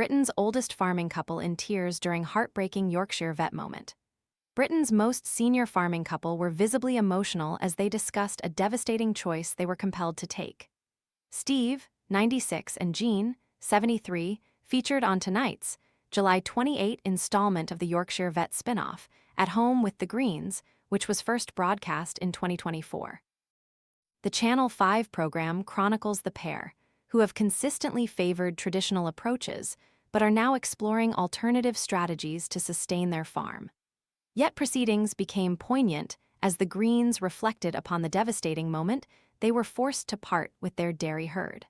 Britain's oldest farming couple in tears during heartbreaking Yorkshire Vet moment. Britain's most senior farming couple were visibly emotional as they discussed a devastating choice they were compelled to take. Steve, 96, and Jean, 73, featured on tonight's July 28 installment of the Yorkshire Vet spin-off, At Home with the Greens, which was first broadcast in 2024. The Channel 5 program chronicles the pair, who have consistently favored traditional approaches but are now exploring alternative strategies to sustain their farm. Yet proceedings became poignant as the Greens reflected upon the devastating moment they were forced to part with their dairy herd.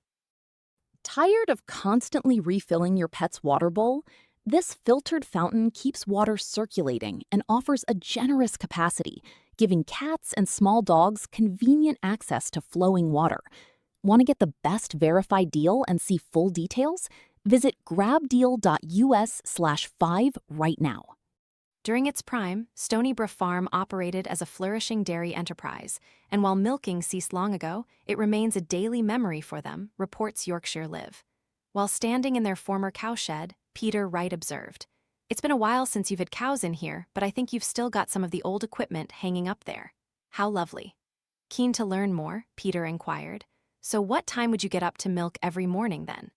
Tired of constantly refilling your pet's water bowl? This filtered fountain keeps water circulating and offers a generous capacity, giving cats and small dogs convenient access to flowing water. Want to get the best verified deal and see full details? Visit grabdeal.us/5 right now. During its prime, Stonybrook Farm operated as a flourishing dairy enterprise, and while milking ceased long ago, it remains a daily memory for them, reports Yorkshire Live. While standing in their former cowshed, Peter Wright observed, "It's been a while since you've had cows in here, but I think you've still got some of the old equipment hanging up there. How lovely." Keen to learn more, Peter inquired, "So what time would you get up to milk every morning then?"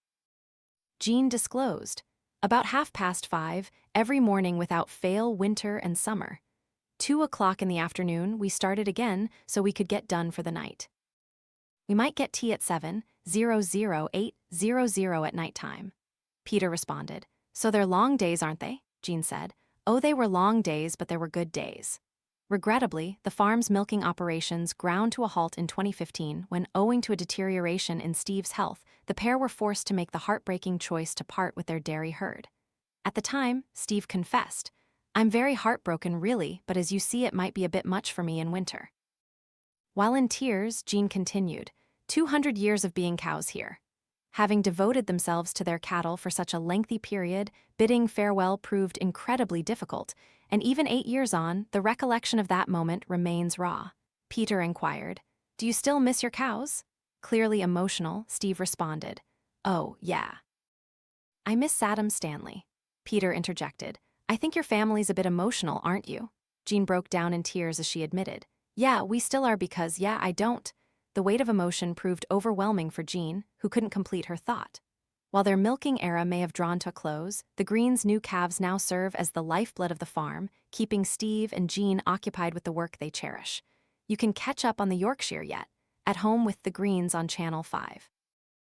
Jean disclosed, "About 5:30 every morning without fail, winter and summer. 2 o'clock in the afternoon, we started again so we could get done for the night. We might get tea at 7:00 at nighttime." Peter responded, "So they're long days, aren't they?" Jean said. "Oh, they were long days, but there were good days." Regrettably, the farm's milking operations ground to a halt in 2015 when, owing to a deterioration in Steve's health, the pair were forced to make the heartbreaking choice to part with their dairy herd. At the time, Steve confessed, "I'm very heartbroken really, but as you see it might be a bit much for me in winter." While in tears, Jean continued, 200 years of being cows here. Having devoted themselves to their cattle for such a lengthy period, bidding farewell proved incredibly difficult, and even 8 years on, the recollection of that moment remains raw. Peter inquired, "Do you still miss your cows?" Clearly emotional, Steve responded, "Oh, yeah. I miss Saddam Stanley." Peter interjected, "I think your family's a bit emotional, aren't you?" Jean broke down in tears as she admitted, "Yeah, we still are because, yeah, I don't." The weight of emotion proved overwhelming for Jean, who couldn't complete her thought. While their milking era may have drawn to a close, the Greens' new calves now serve as the lifeblood of the farm, keeping Steve and Jean occupied with the work they cherish. You can catch up on the Yorkshire yet, At Home with the Greens on Channel 5.